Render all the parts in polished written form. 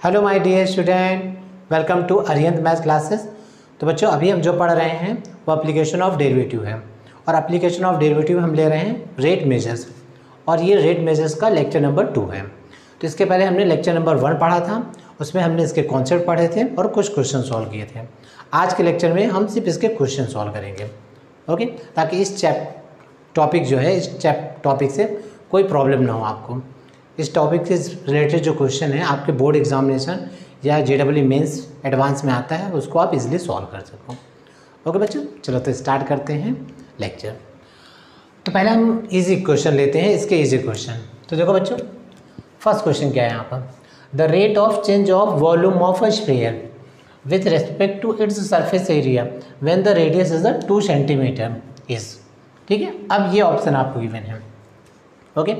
Hello my dear student, welcome to Arihant math classes. तो बच्चों अभी हम जो पढ़ रहे हैं वो एप्लीकेशन ऑफ डेरिवेटिव है और एप्लीकेशन ऑफ डेरिवेटिव हम ले रहे हैं रेट मेजर्स और ये रेट मेजर्स का लेक्चर नंबर 2 है। तो इसके पहले हमने लेक्चर नंबर 1 पढ़ा था, उसमें हमने इसके कॉन्सेप्ट पढ़े थे और कुछ क्वेश्चन सॉल्व किए थे। आज के लेक्चर में हम सिर्फ इसके क्वेश्चन सॉल्व करेंगे, ओके, ताकि इस टॉपिक जो है इस टॉपिक से कोई प्रॉब्लम ना हो आपको। इस टॉपिक से रिलेटेड जो क्वेश्चन है आपके बोर्ड एग्जामिनेशन या JEE मेंस एडवांस में आता है, उसको आप इजीली सॉल्व कर सको। ओके बच्चों, चलो तो स्टार्ट करते हैं लेक्चर। तो पहले हम इजी क्वेश्चन लेते हैं, इसके इजी क्वेश्चन। तो देखो बच्चों, फर्स्ट क्वेश्चन क्या है यहाँ पर, the rate of change of volume of a sphere with respect to its surface area when the radius is 2 centimetre is. ठीक है, अब ये ऑप्शन आपको गिवन है। ओके,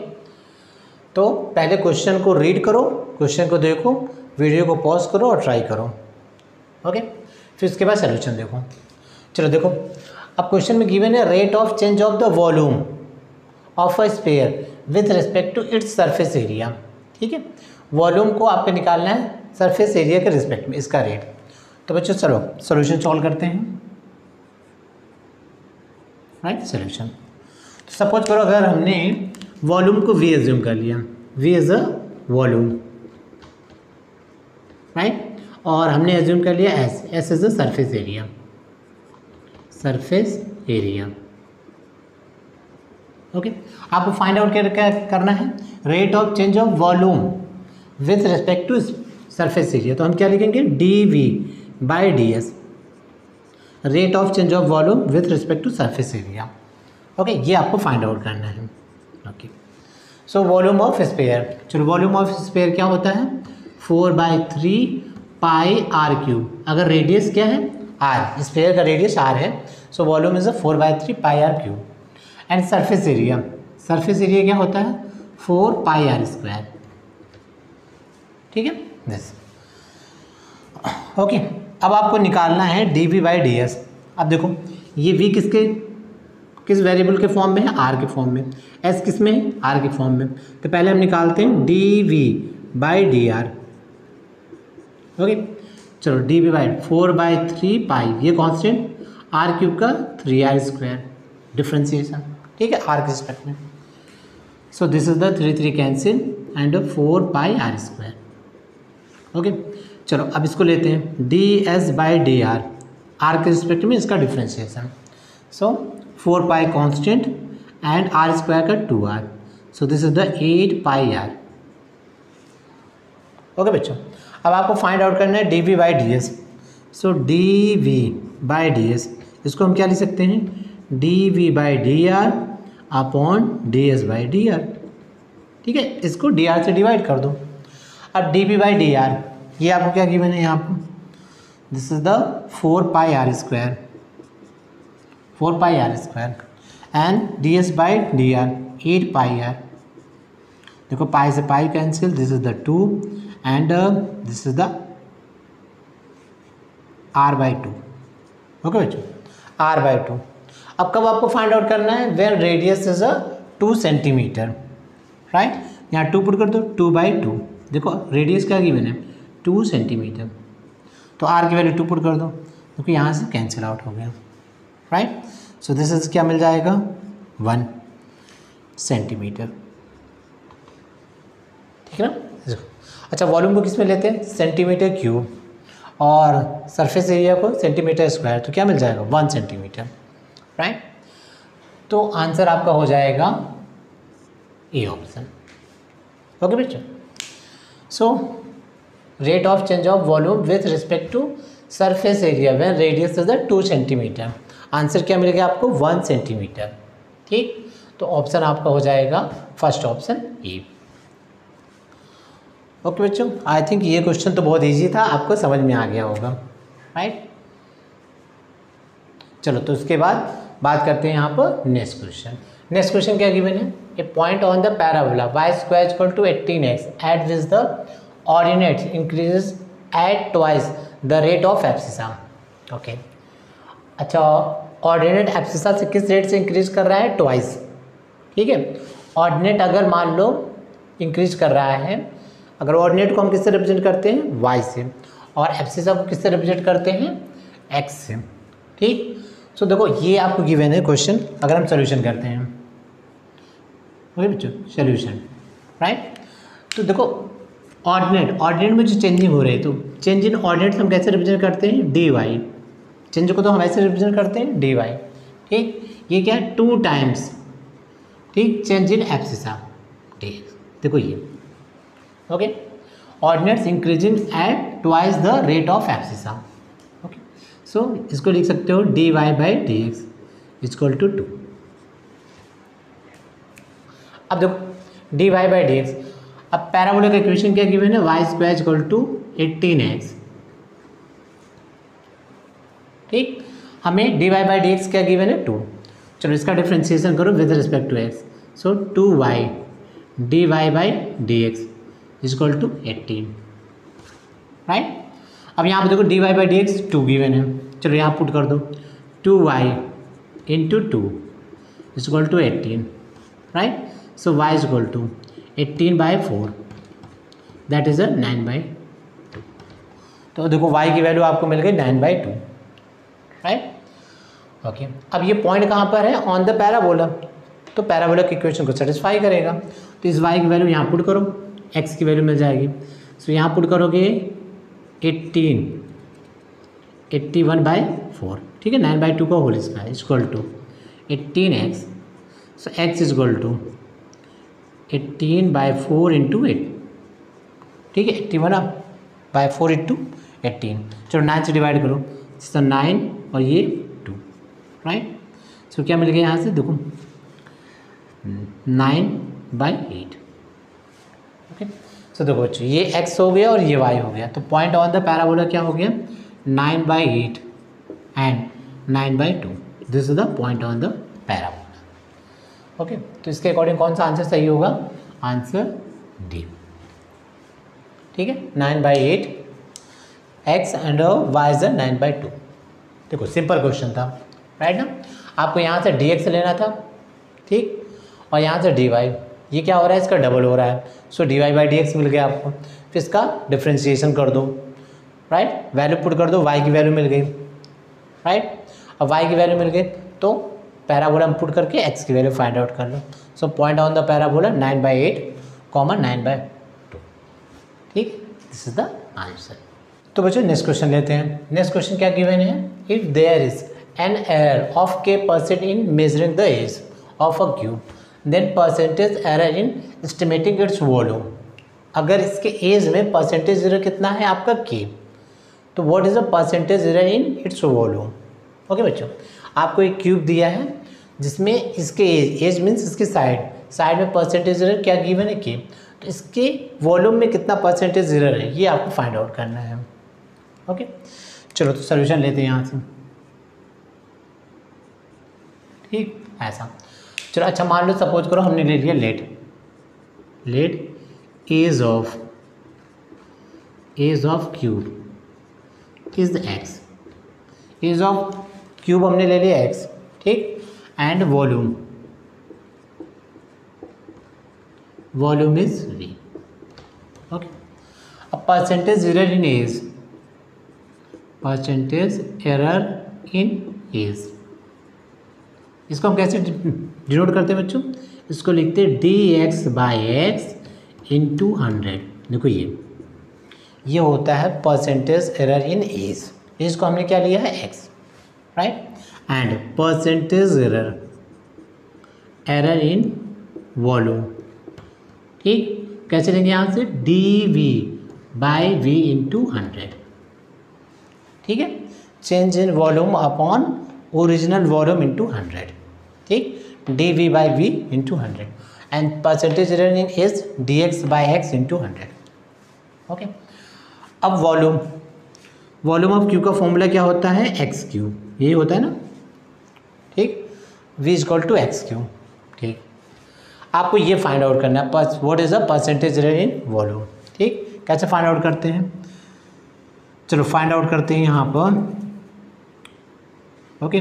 तो पहले क्वेश्चन को रीड करो, क्वेश्चन को देखो, वीडियो को पॉज करो और ट्राई करो। ओके, फिर उसके बाद सलूशन देखो। चलो देखो, अब क्वेश्चन में गिवन है rate of change of the volume of a sphere with respect to its surface area. ठीक है, वॉल्यूम को आपको निकालना है सरफेस एरिया के रिस्पेक्ट में, इसका रेट। तो बच्चों चलो सॉल्यूशन सॉल्व करते हैं। Right, solution. तो सपोज करो अगर हमने वॉल्यूम को V एज्यूम कर लिया, V is a volume, right, और हमने एज्यूम कर लिया S is a surface area, surface area. Okay, आपको फाइंड आउट क्या करना है, rate of change of volume with respect to surface area. तो हम क्या लिखेंगे, dV/ds, rate of change of volume with respect to surface area. Okay, ये आपको फाइंड आउट करना है। Okay, so volume of sphere, चलो वॉल्यूम ऑफ स्फीयर क्या होता है, 4/3 पाई आर क्यूब। अगर रेडियस क्या है, r, स्फीयर का रेडियस r है, so volume is 4/3 pi r cube. And surface area, surface area क्या होता है, 4 पाई आर स्क्वायर। ठीक है, दिस। ओके, अब आपको निकालना है dV/ds। अब देखो ये v किस वेरिएबल के फॉर्म में है, r के फॉर्म में, s किस में है, r के फॉर्म में। तो पहले हम निकालते हैं dV/dr। ओके, चलो dV/4/3 पाई, ये कांस्टेंट, r क्यूब का 3r स्क्वायर, डिफ्रेंसिएशन। ठीक है, r के रिस्पेक्ट में। So this is the 3 cancel and 4 pi r square. Okay, चलो अब इसको लेते हैं ds/dr, r के रिस्पेक्ट में इसका differentiation. So 4 pi constant and r square का 2r, so this is the 8 pi r। Okay बच्चों, अब आपको फाइंड आउट करना है dV/ds। सो dV/ds, इसको हम क्या लिख सकते हैं, dV/dr अपॉन ds/dr। ठीक है, इसको dr से डिवाइड कर दो। अब dV/dr, ये आपको क्या गिवन है यहाँ पर, this is the 4 pi r square, 4 pi r square and ds/dr 8 pi r। देखो पाई से pi cancel, this is the 2 and this is the r/2। Okay बच्चों, r/2। अब कब आपको फाइंड आउट करना है, when radius is 2 centimetre, right, यहाँ 2 put कर दो, 2/2। देखो रेडियस क्या गिवन है, 2 सेंटीमीटर, तो r की वैल्यू 2 पुट कर दो, क्योंकि यहाँ से कैंसिल आउट हो गया, राइट। सो दिस इज क्या मिल जाएगा, 1 सेंटीमीटर। ठीक है ना। अच्छा, वॉल्यूम को किस में लेते हैं, सेंटीमीटर क्यूब, और सरफेस एरिया को सेंटीमीटर स्क्वायर, तो क्या मिल जाएगा, 1 सेंटीमीटर, राइट। तो आंसर आपका हो जाएगा ए ऑप्शन। ओके बच्चों, so rate of change of volume with respect to surface area when radius is 2 centimetre, answer क्या मिलेगा आपको, 1 सेंटीमीटर। ठीक, तो ऑप्शन आपका हो जाएगा फर्स्ट ऑप्शन ए। ओके बच्चों, आई थिंक ये क्वेश्चन तो बहुत इजी था, आपको समझ में आ गया होगा, राइट। चलो तो उसके बाद बात करते हैं यहाँ पर नेक्स्ट क्वेश्चन। नेक्स्ट क्वेश्चन क्या गिवन है, a point on the parabola y² = 18x at which the ordinate increases at twice the rate of abscissa. Okay, अच्छा, ऑर्डिनेट एब्सिसा से किस रेट से इंक्रीज कर रहा है, ट्वाइस। ठीक है, ऑर्डिनेट अगर मान लो इंक्रीज कर रहा है अगर ऑर्डिनेट को हम किससे रिप्रेजेंट करते हैं, वाई से, और एब्सिसा को किससे रिप्रेजेंट करते हैं, एक्स से। ठीक, सो देखो ये आपको गिवन है क्वेश्चन, अगर हम सोल्यूशन करते हैं, ओके बच्चों, सोल्यूशन, राइट। तो देखो ऑर्डिनेट में जो चेंजिंग हो रही है, तो चेंज इन ऑर्डिनेट हम कैसे रिप्रेजेंट करते हैं, डी वाई, चेंज को तो हम ऐसे रिप्रेजेंट करते हैं डी वाई। ठीक, ये क्या है, 2 टाइम्स, ठीक, change in abscissa D X, देखो ये, okay, ordinates increasing at twice the rate of abscissa, okay. So इसको लिख सकते हो D Y by D x equal to 2। अब देखो D Y by D X, अब पैराबोला का इक्वेशन क्या गिवन है, Y square equal to 18x। ठीक, हमें D Y by D X क्या गिवन है, 2। चलो इसका डिफ्रेंशिएशन करो with respect to x, so 2y d Y by D x equal to 18, right. अब यहाँ पे देखो D Y by D x 2 given है, चलो यहाँ पुट कर दो 2y into 2 equal to 18, right. So y equal to 18/4, that is 9/2। तो देखो y की वैल्यू आपको मिल गई 9/2, राइट, ओके। अब ये पॉइंट कहाँ पर है, ऑन द पैराबोला, तो पैराबोला की इक्वेशन को सेटिस्फाई करेगा। तो इस y की वैल्यू यहाँ पुट करो, x की वैल्यू मिल जाएगी। सो यहाँ पुट करोगे 81/4, ठीक है, 9/2 का whole square equal to 18x। So x equal to 18/4 into 8, ठीक है, 81/4 इंटू 18। चलो 9 से डिवाइड करो, तो 9 और ये 2, राइट। सो क्या मिल गया यहाँ से, देखो 9/8, ओके। सो देखो बच्चों ये x हो गया और ये y हो गया, तो पॉइंट ऑन द पैराबोला क्या हो गया, 9/8 and 9/2, this is the point on the parabola, okay. तो इसके अकॉर्डिंग कौन सा आंसर सही होगा, आंसर डी, ठीक है, 9/8 x एंड y इज 9/2। देखो सिंपल क्वेश्चन था, राइट ना। आपको यहाँ से dx लेना था, ठीक, और यहाँ से dy, ये क्या हो रहा है, इसका डबल हो रहा है, सो dy बाई डी एक्स मिल गया आपको। फिर इसका डिफ्रेंशिएशन कर दो, राइट, वैल्यू पुट कर दो, y की वैल्यू मिल गई, राइट। अब y की वैल्यू मिल गई तो पैराबोला में पुट करके x की वैल्यू फाइंड आउट कर लो। So point on the parabola 9/8, 9/2, ठीक, दिस इज द आंसर। तो बच्चों नेक्स्ट क्वेश्चन लेते हैं। नेक्स्ट क्वेश्चन क्या गिवन है, if there is an error of k% in measuring the edge of a cube, then percentage error in estimating its volume. अगर इसके as में percentage error कितना है आपका k, तो what is the percentage error in its volume. Okay बच्चों, आपको एक क्यूब दिया है जिसमें इसके एज मीन्स इसकी साइड में परसेंटेज एरर क्या गिवन है k, तो इसके वॉल्यूम में कितना परसेंटेज एरर है ये आपको फाइंड आउट करना है। ओके, चलो तो सोल्यूशन लेते हैं यहाँ से, ठीक, ऐसा। चलो अच्छा मान लो, सपोज करो हमने ले लिया let edge of cube is x, edge of cube हमने ले लिया x, ठीक, and volume is v। Okay, अब परसेंटेज एरर इन एज, इसको हम कैसे डिनोट करते हैं बच्चों, इसको लिखते हैं dx/x इंटू 100। देखो ये होता है परसेंटेज एरर इन एज को हमने क्या लिया है x, right, and percentage error in volume, ठीक, कैसे लेंगे यहाँ से dv/v इंटू 100, ठीक है, change in volume upon original volume into 100, ठीक, dv/v into 100 and percentage error in edge dx/x into 100। Okay, अब वॉल्यूम ऑफ क्यू का फॉर्मूला क्या होता है, एक्स क्यू, यही होता है ना, ठीक, v equal to x cube, ठीक। आपको ये फाइंड आउट करना है what is the percentage error in volume, ठीक। कैसे फाइंड आउट करते हैं, चलो फाइंड आउट करते हैं यहाँ पर। ओके,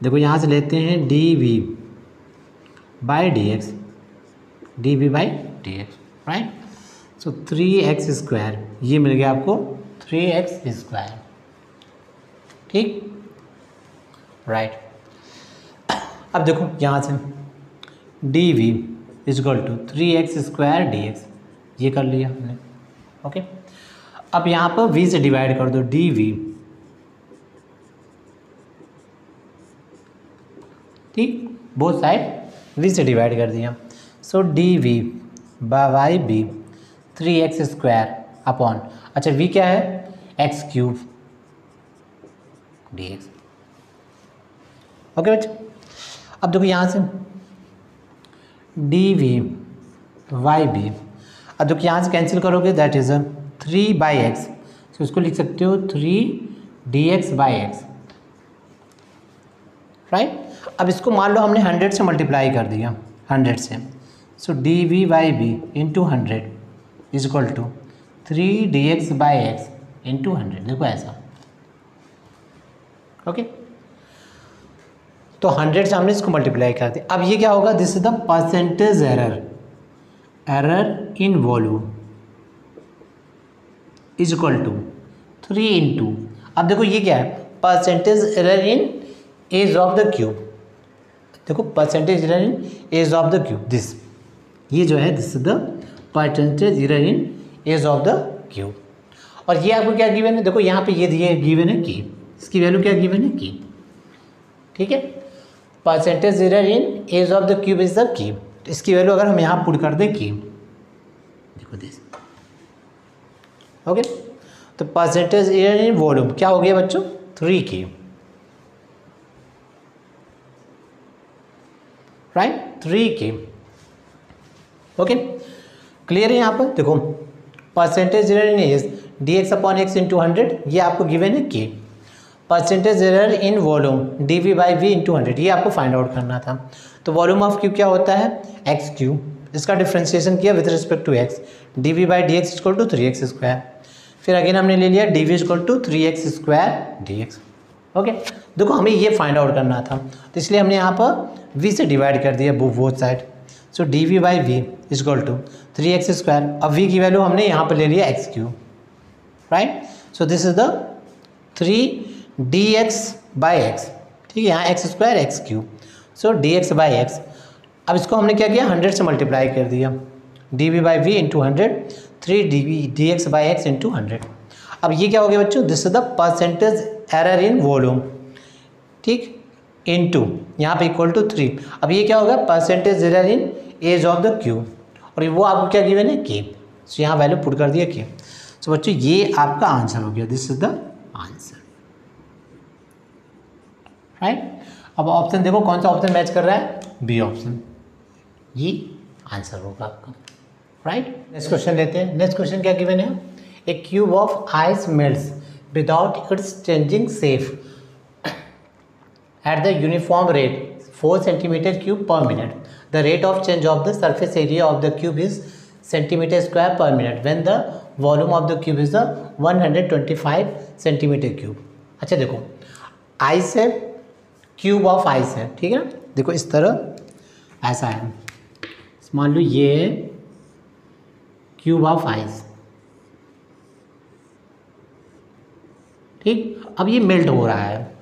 देखो यहाँ से लेते हैं dv/dx, राइट। सो 3x², ये मिल गया आपको 3x²। ठीक, राइट। अब देखो यहाँ से dv = 3x² dx, ये कर लिया हमने। ओके, अब यहाँ पर v से डिवाइड कर दो, dv। ठीक, बोथ साइड v से डिवाइड कर दिया। सो dv/b 3x² अपॉन, अच्छा v क्या है, x³ dx। ओके बच्चों, अब देखो यहाँ से dv/b, अब देखो यहाँ से कैंसिल करोगे, दैट इज 3/x, तो इसको लिख सकते हो 3dx/x, राइट। अब इसको मान लो हमने 100 से मल्टीप्लाई कर दिया, 100 से, सो dv/b × 100 = 3dx/x × 100, देखो ऐसा। ओके, तो 100 से हमने इसको मल्टीप्लाई कर दिया। अब ये क्या होगा, this is the percentage error in volume = 3 × अब देखो ये क्या है, percentage error in edge of the cube. देखो percentage error in edge of the cube, this, ये जो है this is the percentage error in edge of the cube. और ये आपको क्या गिवन है, देखो यहाँ पे ये दिए गिवन है की, इसकी वैल्यू क्या गिवन है की। ठीक है, percentage error in edge of the cube is the की, इसकी वैल्यू अगर हम यहाँ पुट कर दें की, देखो दिस। ओके, तो परसेंटेज एरर इन वॉल्यूम क्या हो गया बच्चों, 3 की, राइट, 3 की। ओके, क्लियर है। यहाँ पर देखो percentage error in edge dx/x × 100, ये आपको गिवन है की। Percentage error in volume dv/v × 100, ये आपको फाइंड आउट करना था। तो वॉल्यूम ऑफ क्यूब क्या होता है, x³, इसका डिफ्रेंशिएशन किया with respect to x, dv/dx = 3x²। फिर अगेन हमने ले लिया dv = 3x² dx। ओके, देखो हमें ये फाइंड आउट करना था, तो इसलिए हमने यहाँ पर v से डिवाइड कर दिया बोथ साइड। सो dv/v = 3x²। अब v की वैल्यू हमने यहाँ पर ले लिया x³, right. So this is the 3dx/x, ठीक है, यहाँ x² x³, सो dx/x। अब इसको हमने क्या किया, 100 से मल्टीप्लाई कर दिया, dv/v × 100, 3dx/x × 100। अब ये क्या हो गया बच्चों, this is the percentage error in volume, ठीक, इनटू यहाँ पे = 3। अब ये क्या होगा, percentage error in edge of the cube, और वो आपको क्या गिवन है के, सो यहाँ वैल्यू पुट कर दिया के। सो बच्चों ये आपका आंसर हो गया, this is the answer, right. अब ऑप्शन देखो कौन सा ऑप्शन मैच कर रहा है, बी ऑप्शन, ये आंसर होगा आपका, राइट। नेक्स्ट क्वेश्चन लेते हैं। नेक्स्ट क्वेश्चन क्या गिवन है, a cube of ice melts without its changing shape at the uniform rate 4 cm³ per minute. The rate of change of the surface area of the cube is cm² per minute when the volume of the cube is 125 cm³। अच्छा देखो ice है, cube of ice है, ठीक है ना। देखो इस तरह ऐसा है, मान लो ये है क्यूब ऑफ आइस, ठीक। अब ये मेल्ट हो रहा है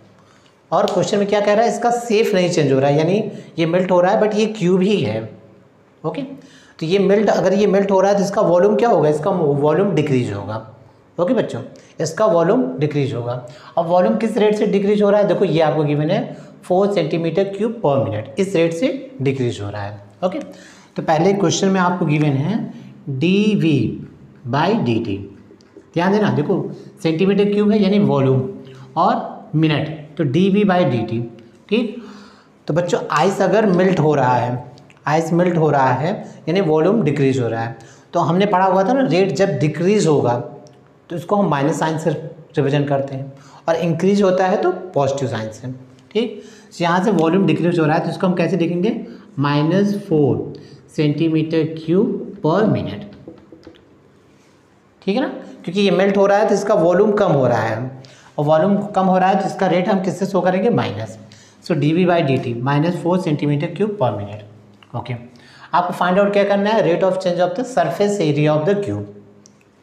और क्वेश्चन में क्या कह रहा है, इसका शेप नहीं चेंज हो रहा है, यानी ये मेल्ट हो रहा है बट ये क्यूब ही है। ओके, तो ये मेल्ट, अगर ये मेल्ट हो रहा है तो इसका वॉल्यूम क्या होगा, इसका वॉल्यूम डिक्रीज होगा। ओके बच्चों, इसका वॉल्यूम डिक्रीज होगा। अब वॉल्यूम किस रेट से डिक्रीज हो रहा है, देखो ये आपको गिवन है 4 cm³ per minute, इस रेट से डिक्रीज हो रहा है। ओके, तो पहले क्वेश्चन में आपको गिवन है dv/dt, ध्यान देना, देखो cm³ है यानी वॉल्यूम और मिनट, तो dv/dt, ठीक। तो बच्चों आइस अगर मेल्ट हो रहा है, आइस मेल्ट हो रहा है यानी वॉल्यूम डिक्रीज हो रहा है। तो हमने पढ़ा हुआ था ना, रेट जब डिक्रीज होगा तो इसको हम माइनस साइन से रिप्रेजेंट करते हैं, और इंक्रीज होता है तो पॉजिटिव साइन से, ठीक। तो यहाँ से वॉल्यूम डिक्रीज हो रहा है तो इसको हम कैसे लिखेंगे, -4 cm³ per minute, ठीक है ना, क्योंकि ये मेल्ट हो रहा है तो इसका वॉल्यूम कम हो रहा है, और वॉल्यूम कम हो रहा है तो इसका रेट हम किससे शो करेंगे, माइनस। सो dv/dt -4 cm³ per minute। Okay, आपको फाइंड आउट क्या करना है, rate of change of the surface area of the cube.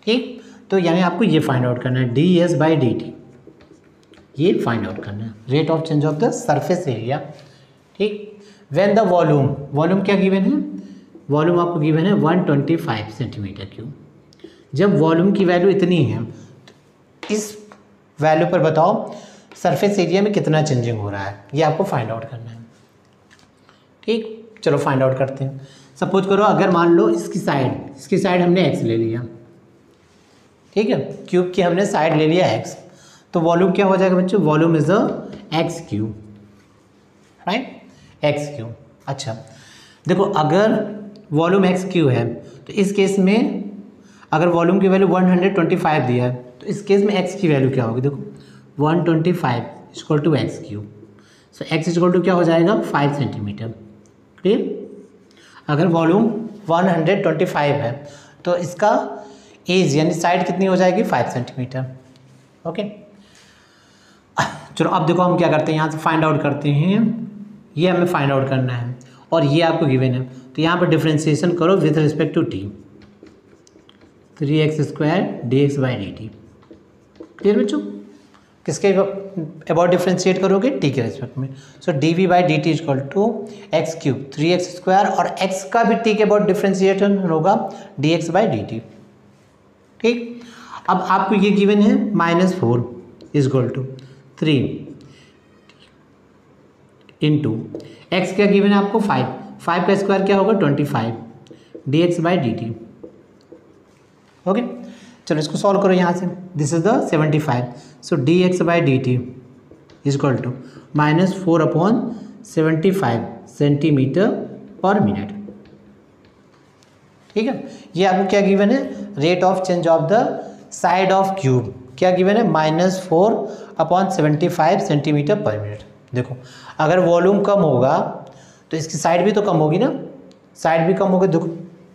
ठीक, तो यानी आपको ये फाइंड आउट करना है ds/dt, ये फाइंड आउट करना है rate of change of the surface area. ठीक, व्हेन द वॉल्यूम क्या गिवन है, वॉल्यूम आपको गिवन है 125 सेंटीमीटर क्यूब। जब वॉल्यूम की वैल्यू इतनी है तो इस वैल्यू पर बताओ सरफेस एरिया में कितना चेंजिंग हो रहा है, ये आपको फाइंड आउट करना है। ठीक, चलो फाइंड आउट करते हैं। सपोज करो अगर मान लो इसकी साइड हमने x ले लिया, ठीक है, क्यूब की हमने साइड ले लिया x, तो वॉल्यूम क्या हो जाएगा बच्चों, volume is x cube, right, x cube. अच्छा देखो, अगर वॉल्यूम एक्स क्यूब है तो इस केस में अगर वॉल्यूम की वैल्यू 125 दिया है तो इस केस में x की वैल्यू क्या होगी, देखो 125 equal to x cube, so x equal to क्या हो जाएगा 5 सेंटीमीटर। क्लियर, अगर वॉल्यूम 125 है तो इसका एज यानी साइड कितनी हो जाएगी 5 सेंटीमीटर। ओके, चलो अब देखो हम क्या करते हैं, यहाँ से फाइंड आउट करते हैं, ये हमें फाइंड आउट करना है और ये आपको गिवन है, तो यहाँ पर डिफ्रेंशिएशन करो with respect to t, 3x² dx/dt। Clear बच्चों, किसके अबाउट डिफ्रेंशिएट करोगे, t के रिस्पेक्ट में, so dv/dt equal to x cube 3x² और x का भी t के अबाउट डिफ्रेंशिएशन होगा dx/dt। ठीक, अब आपको ये गिवन है -4 इक्वल टू 3 इंटू एक्स क्या गिवन है आपको 5 का स्क्वायर क्या होगा 25 dx/dt। ओके, चलो इसको सॉल्व करो यहाँ से, this is the 75, so dx/dt equal to -4/75 centimetre per minute. ठीक है, ये आपको क्या गिवन है, rate of change of the side of cube क्या गिवन है, -4/75 सेंटीमीटर पर मिनट। देखो अगर वॉल्यूम कम होगा तो इसकी साइड भी तो कम होगी ना, साइड भी कम होगी, देखो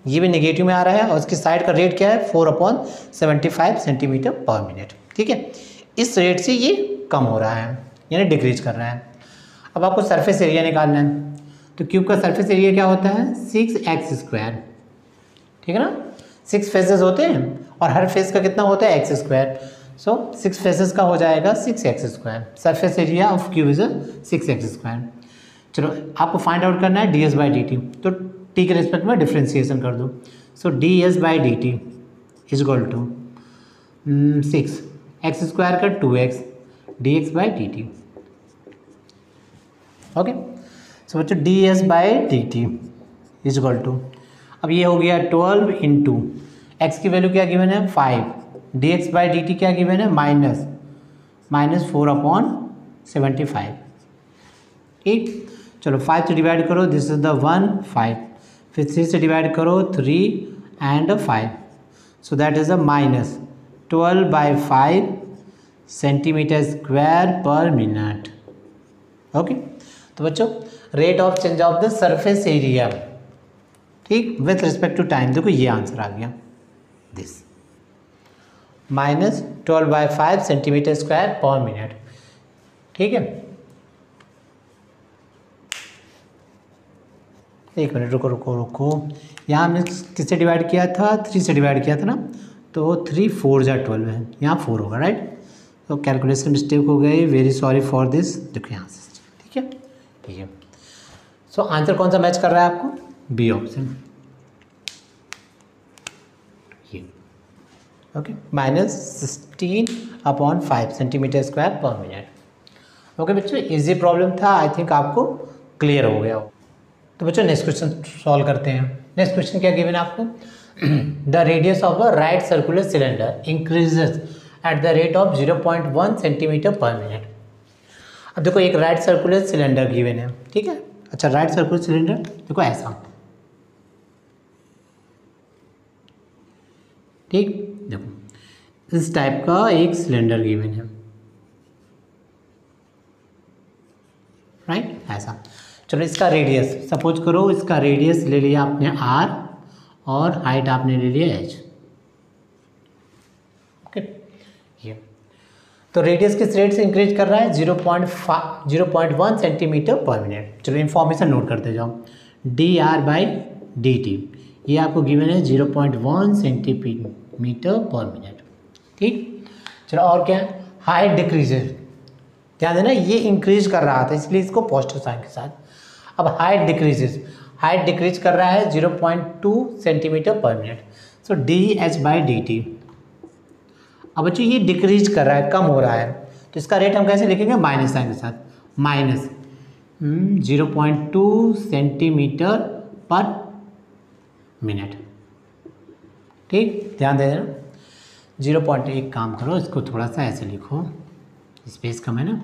ये भी नेगेटिव में आ रहा है और इसकी साइड का रेट क्या है 4/75 सेंटीमीटर पर मिनट। ठीक है, इस रेट से ये कम हो रहा है यानी डिक्रीज कर रहा है। अब आपको सरफेस एरिया निकालना है, तो क्यूब का सरफेस एरिया क्या होता है 6x²। ठीक है ना, 6 फेसेस होते हैं और हर फेस का कितना होता है x², सो 6 फेसेस का हो जाएगा 6x²। Surface area of cube is 6x²। चलो आपको फाइंड आउट करना है ds/dt, तो t के रिस्पेक्ट में डिफ्रेंशिएशन कर दो, सो ds/dt इक्वल टू 6x² का 2x dx/dt। ओके, सो बच्चों ds/dt इक्वल टू, अब ये हो गया 12 इंटू एक्स की वैल्यू क्या गिवन है 5, dx/dt क्या गिवन है -4/75। ठीक, चलो 5 से डिवाइड करो, दिस इज द 1 5, फिर 3 से डिवाइड करो 3 and 5, so that is -12/5 centimetre square पर मिनट। ओके, तो बच्चों rate of change of the surface area, ठीक, विथ रिस्पेक्ट टू टाइम, देखो ये आंसर आ गया, दिस -12/5 सेंटीमीटर स्क्वायर पर मिनट। ठीक है, एक मिनट रुको, यहाँ हमने किससे डिवाइड किया था 3 से डिवाइड किया था ना, तो 3 4 जा 12 है, यहाँ 4 होगा, राइट, तो कैलकुलेशन मिस्टेक हो गई, वेरी सॉरी फॉर दिस। देखो यहाँ से, ठीक है, ठीक है, सो आंसर कौन सा मैच कर रहा है आपको, बी ऑप्शन, ये। ओके, -16/5 सेंटीमीटर स्क्वायर पर मिनट। ओके बच्चों, इजी प्रॉब्लम था, आई थिंक आपको क्लियर हो गया हो। तो बच्चों नेक्स्ट क्वेश्चन सॉल्व करते हैं। नेक्स्ट क्वेश्चन क्या गिवन है आपको, the radius of a right circular cylinder increases at the rate of 0.1 centimetre per minute. अब देखो एक राइट सर्कुलर सिलेंडर गिवन है, ठीक है, अच्छा राइट सर्कुलर सिलेंडर देखो ऐसा, ठीक, देखो इस टाइप का एक सिलेंडर गिवन है, राइट, ऐसा। चलो इसका रेडियस सपोज करो, इसका रेडियस ले लिया आपने r और हाइट आपने ले लिया h। ओके, ये तो रेडियस किस रेट से इंक्रीज कर रहा है 0.1 सेंटीमीटर पर मिनट। चलो इन्फॉर्मेशन नोट करते जाओ, dr/dt, ये आपको गिवन है 0.1 सेंटीमीटर पर मिनट। ठीक, चलो और क्या है, हाइट डिक्रीजेज, ध्यान देना ये इंक्रीज कर रहा था इसलिए इसको पॉजिटिव साइन के साथ। अब हाइट डिक्रीजेज, हाइट डिक्रीज कर रहा है 0.2 सेंटीमीटर पर मिनट, सो dh/dt। अब बच्चों ये डिक्रीज कर रहा है, कम हो रहा है, तो इसका रेट हम कैसे लिखेंगे, माइनस साइन के साथ, माइनस 0.2 सेंटीमीटर पर मिनट। ठीक, ध्यान दे देना 0.1, काम करो इसको थोड़ा सा ऐसे लिखो, स्पेस कम है ना,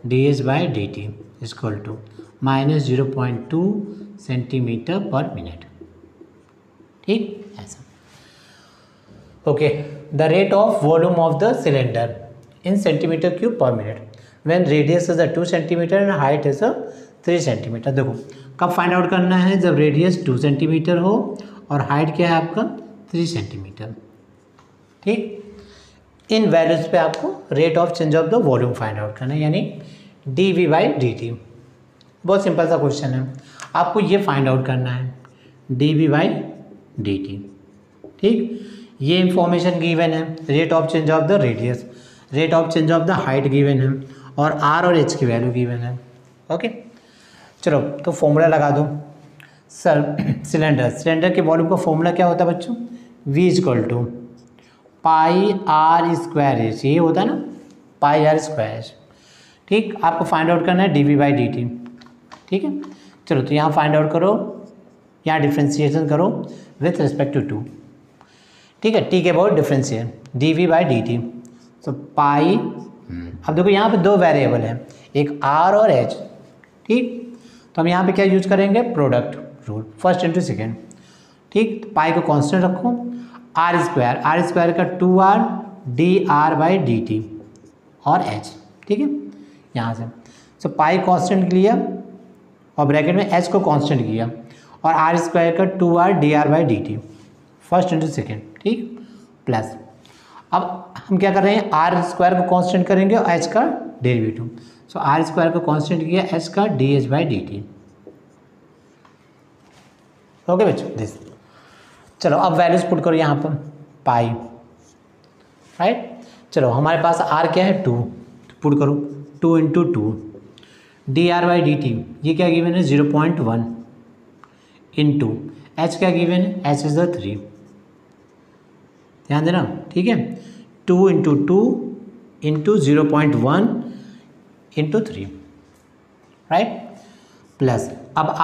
dh/dt equal to minus 0.2 centimetre per minute. ठीक, ऐसा। Okay, the rate of volume of the cylinder in centimetre cube per minute when radius is 2 centimetre and height is 3 centimetre. देखो कब फाइंड आउट करना है, जब radius 2 centimetre हो और height क्या है आपका 3 सेंटीमीटर। ठीक, इन वैल्यूज पे आपको rate of change of the volume find out करना है, यानी dv/dt। बहुत सिंपल सा क्वेश्चन है, आपको ये फाइंड आउट करना है dv/dt। ठीक, ये इंफॉर्मेशन गिवन है, rate of change of the radius, rate of change of the height given है, और r और h की वैल्यू गिवन है। ओके, चलो तो फॉर्मूला लगा दो। सिलेंडर के वॉल्यूम का फॉर्मूला क्या होता है बच्चों, v equal to pi r square h, ये होता है ना पाई r स्क्वायर एच। ठीक, आपको फाइंड आउट करना है dv/dt। ठीक है, चलो तो यहाँ फाइंड आउट करो, यहाँ डिफ्रेंशिएशन करो विथ रिस्पेक्ट टू 2। ठीक है, टी के अबाउट डिफ्रेंशिएट dv/dt, सो पाई, अब देखो यहाँ पे दो वेरिएबल हैं, एक r और h। ठीक, तो हम यहाँ पे क्या यूज करेंगे, product rule, first into second. ठीक, तो पाई को कांस्टेंट रखो, r स्क्वायर का 2r dr/dt और h। ठीक है, यहाँ से सो पाई कांस्टेंट लिया और ब्रैकेट में h को कांस्टेंट किया, और r स्क्वायर का 2r dr/dt, first into second. ठीक, प्लस अब हम क्या कर रहे हैं, r स्क्वायर को कांस्टेंट करेंगे और h का डेरिवेटिव, सो r स्क्वायर को कांस्टेंट किया, h का dh/dt। ओके बच्चों, दिस। चलो अब वैल्यूज पुट करो यहाँ पर, पाई, राइट। चलो हमारे पास r क्या है 2, पुट करो 2 इंटू 2 dr/dt, ये क्या गिवन है 0.1 इंटू h क्या गिवन है, h इज 3, ध्यान देना। ठीक है, 2 into 2 into 0.1 into 3, right, plus अब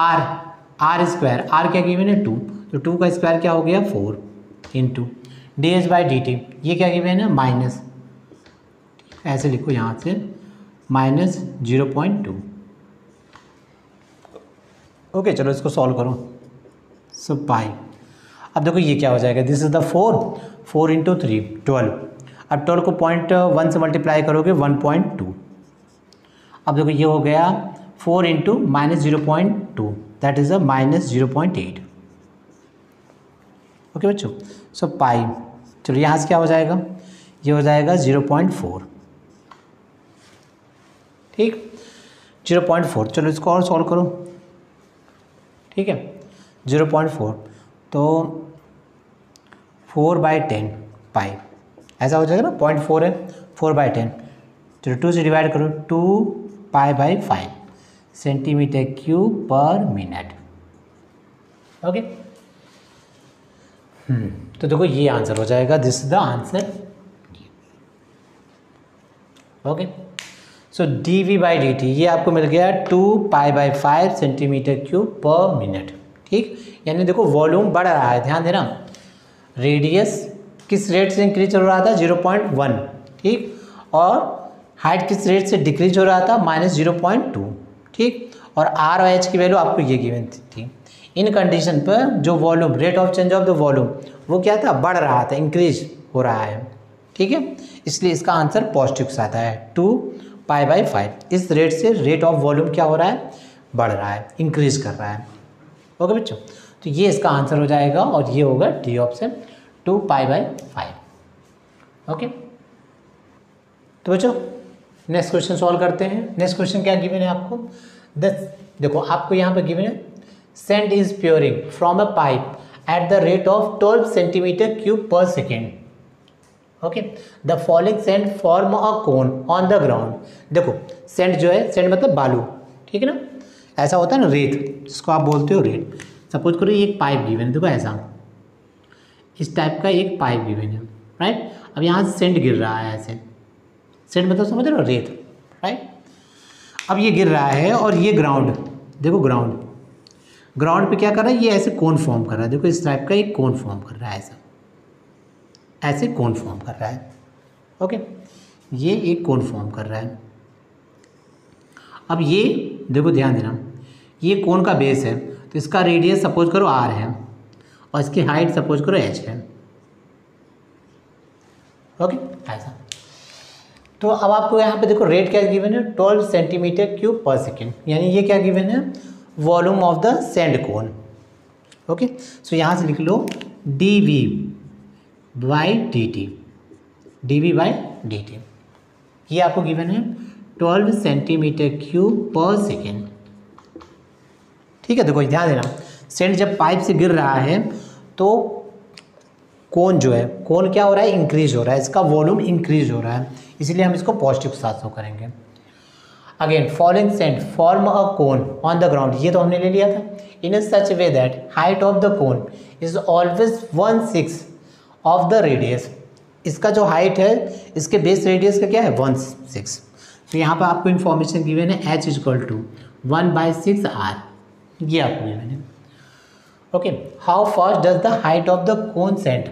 r स्क्वायर, r क्या गिवन है 2, तो 2 का स्क्वायर क्या हो गया 4 इंटू dh/dt, ये क्या गिवन है माइनस, ऐसे लिखो यहाँ से माइनस 0.2। ओके, चलो इसको सॉल्व करो, सो पाई, अब देखो ये क्या हो जाएगा, दिस इज द 4 इंटू 3 12, अब 12 को 0.1 से मल्टीप्लाई करोगे 1.2, अब देखो ये हो गया 4 into minus 0.2, that is a minus 0.8। Okay बच्चों, सो पाई, चलो यहाँ से क्या हो जाएगा, ये हो जाएगा 0.4। ठीक, 0.4, चलो इसको और सॉल्व करो। ठीक है, 0.4, तो 4/10 पाई, ऐसा हो जाएगा ना, 0.4 है, 4/10, चलो 2 से डिवाइड करो, 2 पाई/5 centimetre cube per minute. Okay, तो देखो ये आंसर हो जाएगा, this is the answer. Okay, so dv/dt ये आपको मिल गया 2 पाई/5 सेंटीमीटर क्यूब पर मिनट। ठीक, यानी देखो वॉल्यूम बढ़ रहा है, ध्यान देना, रेडियस किस रेट से इंक्रीज हो रहा था 0.1, ठीक, और हाइट किस रेट से डिक्रीज हो रहा था -0.2। ठीक, और r और h की वैल्यू आपको ये गिवन थी। इन कंडीशन पर जो volume, rate of change of the volume, वो क्या था, बढ़ रहा था, इंक्रीज हो रहा है। ठीक है, इसलिए इसका आंसर पॉजिटिव के साथ है, 2 पाई/5। इस रेट से रेट ऑफ वॉल्यूम क्या हो रहा है, बढ़ रहा है, इंक्रीज कर रहा है। ओके बच्चों, तो ये इसका आंसर हो जाएगा, और ये होगा डी ऑप्शन, 2 पाई/5। ओके, तो बच्चों नेक्स्ट क्वेश्चन सॉल्व करते हैं। नेक्स्ट क्वेश्चन क्या गिवन है आपको, देखो आपको यहाँ पर गिवन है sand is pouring from a pipe at the rate of 12 centimeter cube per second. Okay, the falling sand form a cone on the ground. देखो sand जो है, sand मतलब बालू, ठीक है ना, ऐसा होता है ना रेत, जिसको आप बोलते हो रेत। सपोज करो ये एक पाइप गिवन है, देखो ऐसा इस टाइप का एक पाइप गिवन है, राइट। अब यहाँ से सेंड गिर रहा है ऐसे, सेंड मतलब समझ रहे हो रेत, राइट। अब ये गिर रहा है और ये ग्राउंड, देखो ग्राउंड पे क्या कर रहा है, ये ऐसे कोन फॉर्म कर रहा है, देखो इस टाइप का एक कोन फॉर्म कर रहा है, ऐसे कोन फॉर्म कर रहा है। ओके, ये एक कोन फॉर्म कर रहा है। अब ये देखो ध्यान देना, ये कोन का बेस है, तो इसका रेडियस सपोज करो r है और इसकी हाइट सपोज करो h है। ओके, ऐसा। तो अब आपको यहाँ पे देखो रेट क्या गिवन है, 12 सेंटीमीटर क्यूब पर सेकेंड, यानी ये क्या गिवन है, volume of the sand cone. Okay, so यहाँ से लिख लो dv बाई dt, ये आपको गिवन है 12 सेंटीमीटर क्यूब पर सेकेंड। ठीक है, देखो ध्यान देना, सैंड जब पाइप से गिर रहा है तो कोन जो है, कोन क्या हो रहा है, इंक्रीज हो रहा है, इसका वॉल्यूम इंक्रीज हो रहा है, इसलिए हम इसको पॉजिटिव के साथ शो करेंगे। Again falling sand form a cone on the ground, ये तो हमने ले लिया था। In such way that height of the cone is always 1/6 of the radius, इसका जो हाइट है इसके बेस रेडियस का क्या है 1/6। तो यहाँ पर आपको इन्फॉर्मेशन गिवन है h = 1/6r, ये आपको गिवन है। Okay, how fast does the height of the cone sand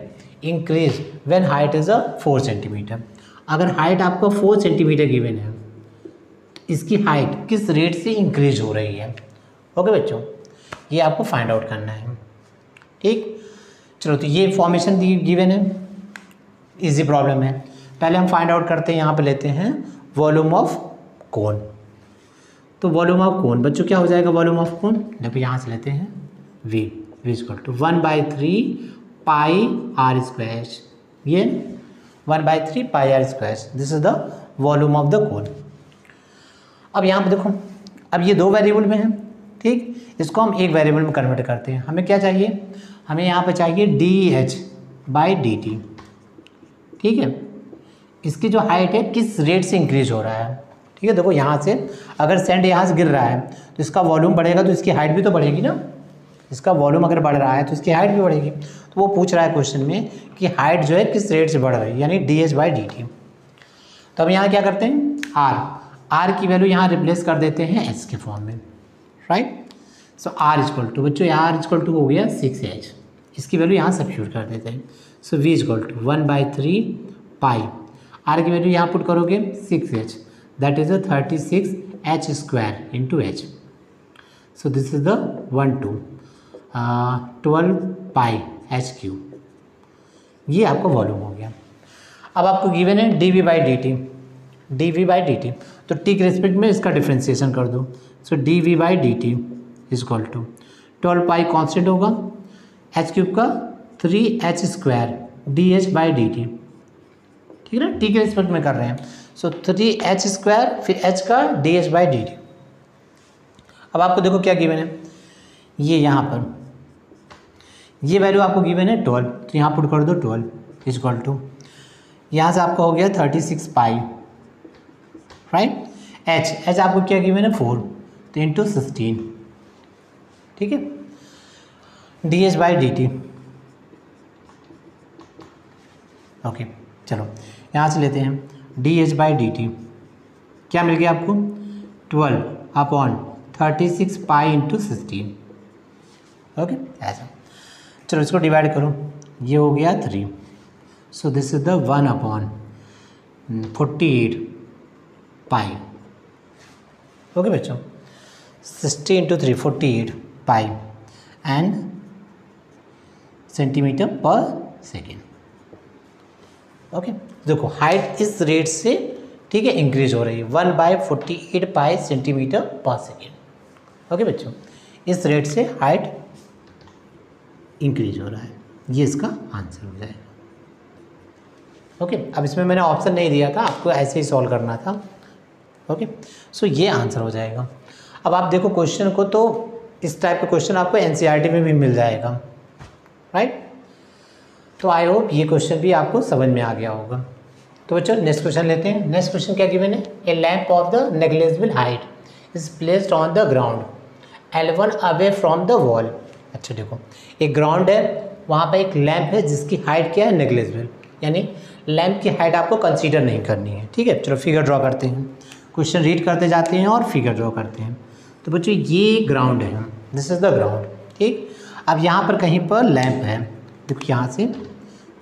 increase when height is 4 centimetre. अगर हाइट आपको 4 सेंटीमीटर गिवन है, इसकी हाइट किस रेट से इंक्रीज हो रही है। ओके बच्चों, ये आपको फाइंड आउट करना है। ठीक, चलो तो ये इन्फॉर्मेशन गिवन है, इजी प्रॉब्लम है। पहले हम फाइंड आउट करते हैं, यहाँ पे लेते हैं वॉल्यूम ऑफ कोन। तो वॉल्यूम ऑफ कोन बच्चों क्या हो जाएगा, वॉल्यूम ऑफ कोन देखो यहाँ से लेते हैं v = 1/3 पाई r स्क्वायर, ये 1/3 पाई r square, this is the volume of the कोन। अब यहाँ पे देखो, अब ये दो वेरिएबल में है, ठीक, इसको हम एक वेरिएबल में कन्वर्ट करते हैं। हमें क्या चाहिए, हमें यहाँ पे चाहिए dh/dt। ठीक है, इसकी जो हाइट है किस रेट से इंक्रीज हो रहा है। ठीक है, देखो यहाँ से अगर सैंड यहाँ से गिर रहा है तो इसका वॉल्यूम बढ़ेगा तो इसकी हाइट भी तो बढ़ेगी ना, इसका वॉल्यूम अगर बढ़ रहा है तो इसकी हाइट भी बढ़ेगी। तो वो पूछ रहा है क्वेश्चन में कि हाइट जो है किस रेट से बढ़ रही है, यानी dh/dt। तो अब यहाँ क्या करते हैं, r की वैल्यू यहाँ रिप्लेस कर देते हैं h के फॉर्म में, राइट। सो r = बच्चों r = हो गया 6h, इसकी वैल्यू यहाँ सब्स्टिट्यूट कर देते हैं। सो v = 1/3 पाई, r की वैल्यू यहाँ पुट करोगे 6h, that is 36h² into h। So this is the 12 pi h³, ये आपका वॉल्यूम हो गया। अब आपको गिवन है dv/dt, तो t के रिस्पेक्ट में इसका डिफ्रेंसिएशन कर दो। सो dv/dt = 12 पाई कॉन्स्टेंट होगा, h³ का 3h² dh/dt, ठीक है ना, t के रिस्पेक्ट में कर रहे हैं। सो 3h² फिर h का dh/dt। अब आपको देखो क्या गिवन है, ये यहाँ पर ये वैल्यू आपको गिवन है 12, तो यहाँ पुट कर दो 12 = यहाँ से आपका हो गया 36 पाई, राइट। h आपको क्या गिवन है 4, तो इंटू 16, ठीक है, dh/dt। ओके, चलो यहाँ से लेते हैं dh/dt, क्या मिल गया आपको 12/36 पाई इंटू 16। ओके, ऐसा। चलो इसको डिवाइड करो, ये हो गया 3। So this is the 1/48 pi. Okay बच्चों, 60 × 3 48 पाई एंड सेंटीमीटर पर सेकेंड। ओके, देखो हाइट इस रेट से, ठीक है, इंक्रीज हो रही है 1/48 पाई सेंटीमीटर पर सेकेंड। ओके बच्चों, इस रेट से हाइट इंक्रीज हो रहा है, ये इसका आंसर हो जाएगा। ओके, अब इसमें मैंने ऑप्शन नहीं दिया था, आपको ऐसे ही सॉल्व करना था। ओके, सो ये आंसर हो जाएगा। अब आप देखो क्वेश्चन को, तो इस टाइप का क्वेश्चन आपको एनसीईआरटी में भी मिल जाएगा, राइट। तो आई होप ये क्वेश्चन भी आपको समझ में आ गया होगा। तो बच्चों नेक्स्ट क्वेश्चन लेते हैं। नेक्स्ट क्वेश्चन क्या गिवन है, ए lamp of the negligible height is placed on the ground L1 away from the wall. अच्छा देखो, एक ग्राउंड है, वहाँ पर एक लैम्प है जिसकी हाइट क्या है, नेग्लिजिबल, यानी लैम्प की हाइट आपको कंसीडर नहीं करनी है, ठीक है। चलो फिगर ड्रॉ करते हैं, क्वेश्चन रीड करते जाते हैं और फिगर ड्रॉ करते हैं। तो बच्चों ये ग्राउंड है, दिस इज़ द ग्राउंड, ठीक। अब यहाँ पर कहीं पर लैम्प है, देखो यहाँ से,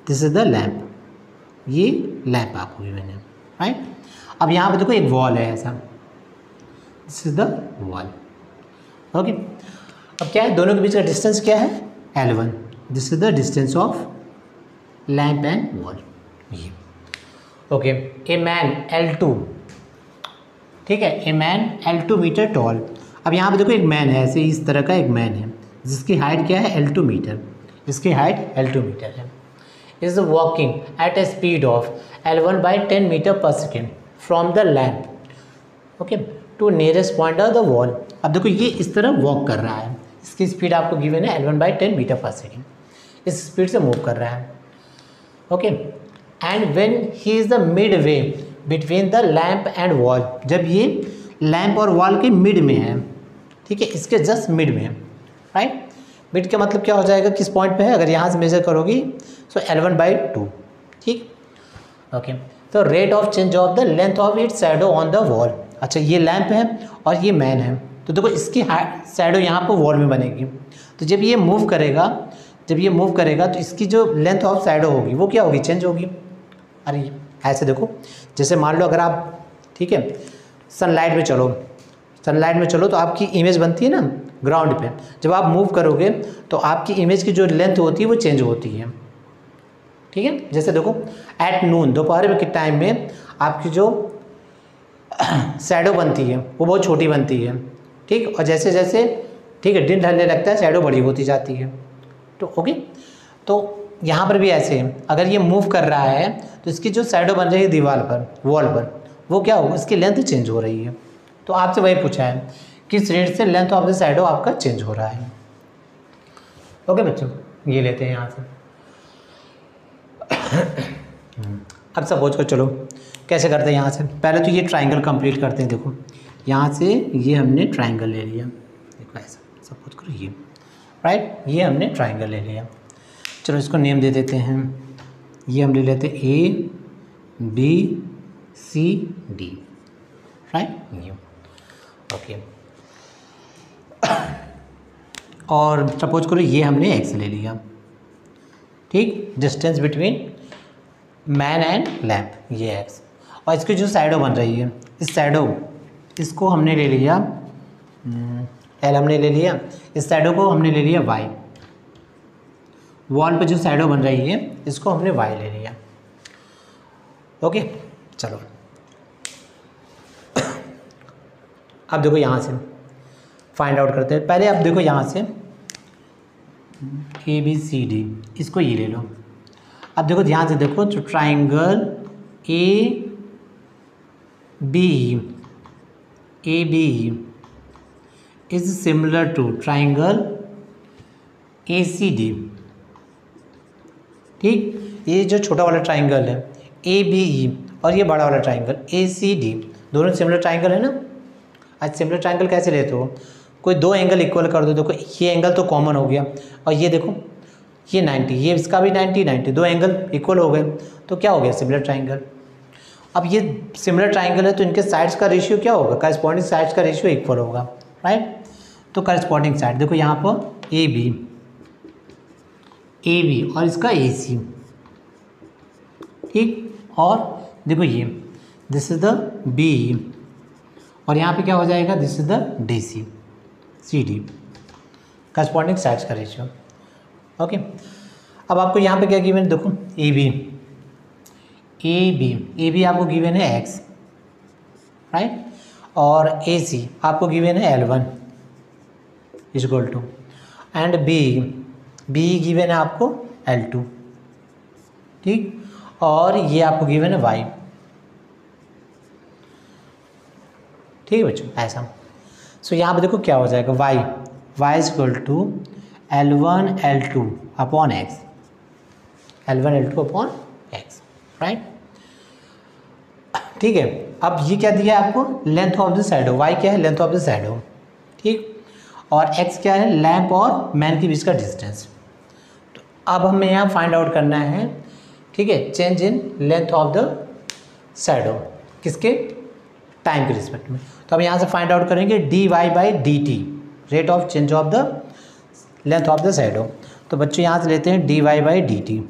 दिस इज़ द लैम्प, ये लैम्प आपको भी मैंने, राइट। अब यहाँ पर देखो एक वॉल है ऐसा, this is the wall, okay. अब क्या है, दोनों के बीच का डिस्टेंस क्या है, L1, this is the distance of lamp and wall, ये, ओके। ए मैन L2, ठीक है, a man L2 metre toll. अब यहाँ पे देखो एक मैन है, ऐसे इस तरह का एक मैन है जिसकी हाइट क्या है, L2 मीटर, इसकी हाइट L2 मीटर है, is walking at a speed of L1 by 10 metre per second from the lamp, okay, to nearest point of the wall. अब देखो ये इस तरह वॉक कर रहा है, इसकी स्पीड आपको गिवन है L1 by 10 metre per second, इस स्पीड से मूव कर रहा है, okay. And when he is the mid way between the lamp and wall, जब ये लैम्प और वॉल के मिड में है, ठीक है, इसके जस्ट मिड में है, राइट। मिड का मतलब क्या हो जाएगा, किस पॉइंट पे है, अगर यहाँ से मेजर करोगी सो L1 बाई 2, ठीक, ओके। तो rate of change of the length of it shadow on the wall. अच्छा ये लैम्प है और ये मैन है, तो देखो इसकी शैडो यहाँ पर वॉल में बनेगी, तो जब ये मूव करेगा, तो इसकी जो लेंथ ऑफ शैडो होगी वो क्या होगी, चेंज होगी। अरे ऐसे देखो, जैसे मान लो अगर आप, ठीक है, सनलाइट में चलो तो आपकी इमेज बनती है ना ग्राउंड पे, जब आप मूव करोगे तो आपकी इमेज की जो लेंथ होती है वो चेंज होती है, ठीक है। जैसे देखो एट नून, दोपहर में के टाइम में आपकी जो शैडो बनती है वो बहुत छोटी बनती है, ठीक, और जैसे जैसे, ठीक है, दिन ढलने लगता है शैडो बड़ी होती जाती है, तो ओके। तो यहाँ पर भी ऐसे है, अगर ये मूव कर रहा है तो इसकी जो शैडो बन रही है दीवार पर, वॉल पर, वो क्या होगा, इसकी लेंथ चेंज हो रही है। तो आपसे वही पूछा है किस रेट से लेंथ ऑफ द शैडो आपका चेंज हो रहा है, ओके बच्चों। ये लेते हैं यहाँ से। अब सपोज को चलो कैसे करते हैं, यहाँ से पहले तो ये ट्राइंगल कंप्लीट करते हैं। देखो यहाँ से ये हमने ट्राइंगल ले लिया, देखो ऐसा सपोज करो ये, राइट, ये हमने ट्राइंगल ले लिया। चलो इसको नेम दे देते हैं, ये हम ले लेते हैं ABCD, राइट, ये, ओके। और सपोज करो ये हमने X ले लिया, ठीक, distance between man and lamp, ये X, और इसकी जो शैडो बन रही है, इस शैडो, इसको हमने ले लिया L, हमने ले लिया, इस शैडो को हमने ले लिया Y, वॉल पे जो शैडो बन रही है इसको हमने Y ले लिया, ओके। चलो अब देखो यहाँ से फाइंड आउट करते हैं। पहले अब देखो यहाँ से ABCD, इसको ये ले लो। अब देखो ध्यान से देखो, जो triangle ABE is similar to triangle ACD, ठीक। ये जो छोटा वाला ट्राइंगल है ABE और ये बड़ा वाला ट्राइंगल ACD, दोनों सिमिलर ट्राइंगल है ना। आज सिमिलर ट्राइंगल कैसे लेते हो, कोई दो एंगल इक्वल कर दो, देखो ये एंगल तो कॉमन हो गया, और ये देखो ये 90, ये इसका भी 90, दो एंगल इक्वल हो गए, तो क्या हो गया, सिमिलर ट्राइंगल। अब ये सिमिलर ट्राइंगल है तो इनके साइड्स का रेशियो क्या होगा, करस्पॉन्डिंग साइड्स का रेशियो इक्वल होगा, राइट। तो करस्पॉन्डिंग साइड देखो यहाँ पर AB और इसका AC, ठीक, और देखो ये दिस इज द BE, और यहाँ पे क्या हो जाएगा, this is the CD, corresponding sides का रेशियो, ओके। अब आपको यहाँ पे क्या गिवन, देखो AB आपको गिवन है X, राइट, और AC आपको गिवन है L1 equal to, and BE given है आपको L2, ठीक, और ये आपको गिवन है Y, ठीक है बच्चों, ऐसा। सो यहाँ पे देखो क्या हो जाएगा, y is equal to L1 L2 upon x, L1 L2 upon x, right. ठीक है, अब ये क्या दिया है आपको, length of the shadow, y क्या है, लेंथ ऑफ द शैडो, ठीक, और x क्या है, लैंप और मैन के बीच का डिस्टेंस। तो अब हमें यहाँ फाइंड आउट करना है, ठीक है, change in length of the shadow, किसके, टाइम के रिस्पेक्ट में। तो हम यहाँ से फाइंड आउट करेंगे dy by dt, rate of change of the length of the shadow. तो बच्चों यहाँ से लेते हैं dy बाई dt,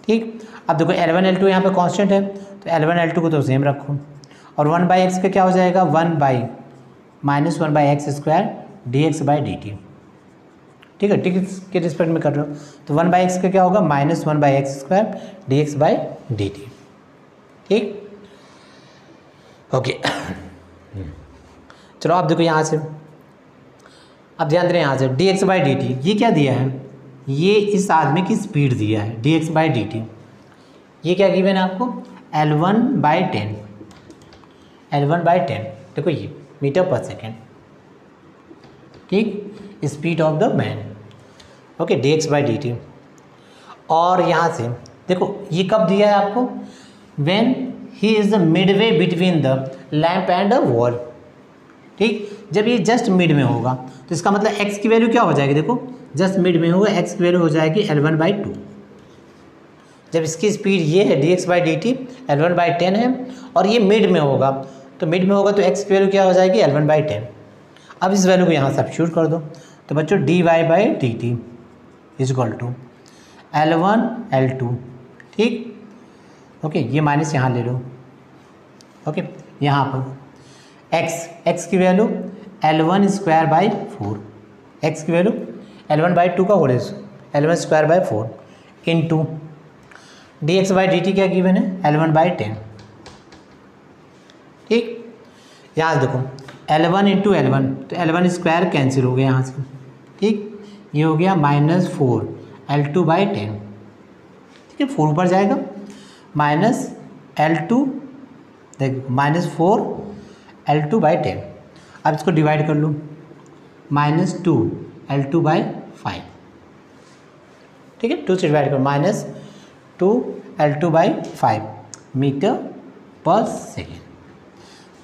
ठीक। अब देखो L1 L2 यहाँ पे कांस्टेंट है, तो L1 L2 को तो सेम रखो, और 1 बाई एक्स का क्या हो जाएगा, 1 by minus 1 by x square D x by d T, ठीक है, टी के रिस्पेक्ट में कर रहे हो, तो 1 बाई एक्स का क्या होगा, minus 1 by x square D x by d T, ठीक, ओके। चलो आप देखो यहाँ से, अब ध्यान दें यहाँ से D x by d T, ये क्या दिया है, ये इस आदमी की स्पीड दिया है D x by d T, ये क्या गिवन है आपको, L1 बाई 10, L1 बाई 10, देखो ये मीटर पर सेकेंड, ठीक, speed of the man, okay, D x by d T. और यहाँ से देखो ये कब दिया है आपको, when he is the Midway between the lamp and the wall, ठीक, जब ये जस्ट मिड में होगा तो इसका मतलब x की वैल्यू क्या हो जाएगी, देखो जस्ट मिड में होगा, x की वैल्यू हो जाएगी L1 बाई 2। जब इसकी स्पीड ये है D x by d T, L1 by 10 है, और ये मिड में होगा, तो मिड में होगा तो x की वैल्यू क्या हो जाएगी, L1 बाई 10। अब इस वैल्यू को यहाँ सब्स्टिट्यूट कर दो, तो बच्चों dy by d t is equal to L1 L2, ठीक, ओके, ये माइनस यहाँ ले लो, ओके, यहाँ पर x की value L1 square by 4, x की वैल्यू L1 बाई 2 का whole L1 square by 4 into d x by d t क्या गिवन है, L1 बाई 10, ठीक। यहाँ से देखो L1 इंटू L1, तो L1 स्क्वायर कैंसिल हो गया यहाँ से, ठीक, ये हो गया माइनस 4 L2 बाई 10, ठीक है, 4 ऊपर जाएगा, माइनस L2, देखो माइनस 4 L2 बाई 10। अब इसको डिवाइड कर लो, माइनस 2 L2 बाई 5, ठीक है, 2 से डिवाइड करो, minus 2 L2 by 5 metre per second.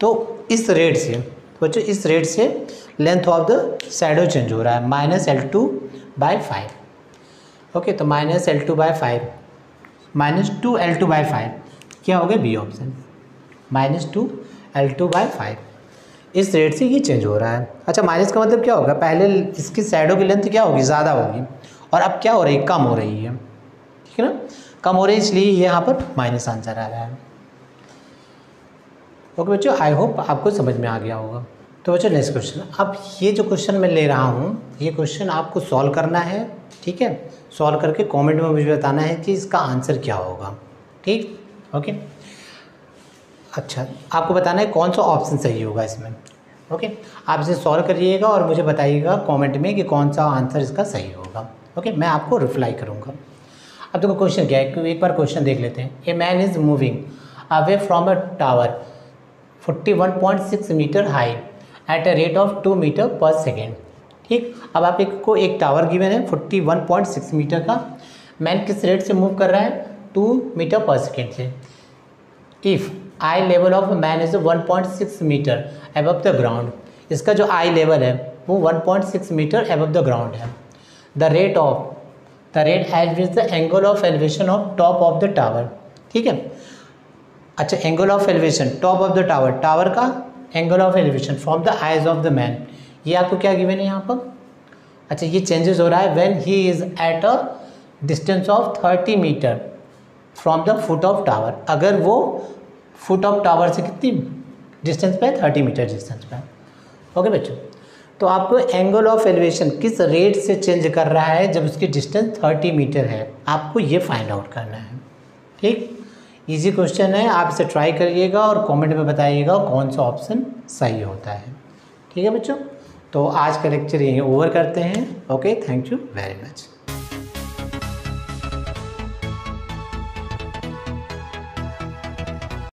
तो इस रेट से बच्चों, इस रेट से length of the shadow change हो रहा है, माइनस L2 बाई 5, ओके, तो minus L2 by 5 minus 2 L2 by 5 क्या हो गया, B option, minus 2 L2 by 5, इस रेट से ये चेंज हो रहा है। अच्छा, माइनस का मतलब क्या होगा, पहले इसकी शैडो की लेंथ क्या होगी, ज़्यादा होगी, और अब क्या हो रही है, कम हो रही है, ठीक है ना, कम हो रही है, इसलिए यहाँ पर माइनस आंसर आ रहा है। ओके बच्चों, आई होप आपको समझ में आ गया होगा। तो बच्चों नेक्स्ट क्वेश्चन, अब ये जो क्वेश्चन मैं ले रहा हूँ, ये क्वेश्चन आपको सॉल्व करना है, ठीक है, सॉल्व करके कमेंट में मुझे बताना है कि इसका आंसर क्या होगा, ठीक, ओके। अच्छा, आपको बताना है कौन सा ऑप्शन सही होगा इसमें, ओके, आप इसे सॉल्व करिएगा और मुझे बताइएगा कमेंट में कि कौन सा आंसर इसका सही होगा, ओके, मैं आपको रिप्लाई करूँगा। अब देखो क्वेश्चन क्या है, एक बार क्वेश्चन देख लेते हैं। A man is moving away from a tower 41.6 metre high at a rate of 2 metre per second, ठीक। अब आप एक टावर गिवन है 41.6 मीटर का, मैन किस रेट से मूव कर रहा है, 2 मीटर पर सेकेंड से। If eye level of man is 1.6 metre above the ground, इसका जो आई लेवल है वो 1.6 मीटर अबव द ग्राउंड है। The rate at which the angle of elevation of top of the tower, ठीक है। अच्छा, angle of elevation top of the tower, tower का angle of elevation from the eyes of the man, ये आपको क्या given है यहाँ पर। अच्छा, ये चेंजेस हो रहा है when he is at a distance of 30 metre from the foot of tower, अगर वो फुट ऑफ टावर से कितनी डिस्टेंस पे, 30 मीटर डिस्टेंस पे। ओके बच्चों, तो आपको एंगल ऑफ एलिवेशन किस रेट से चेंज कर रहा है जब उसकी डिस्टेंस 30 मीटर है, आपको ये फाइंड आउट करना है, ठीक। इजी क्वेश्चन है, आप इसे ट्राई करिएगा और कमेंट में बताइएगा कौन सा ऑप्शन सही होता है, ठीक है बच्चों। तो आज का लेक्चर यहीं ओवर करते हैं। Okay, thank you very much.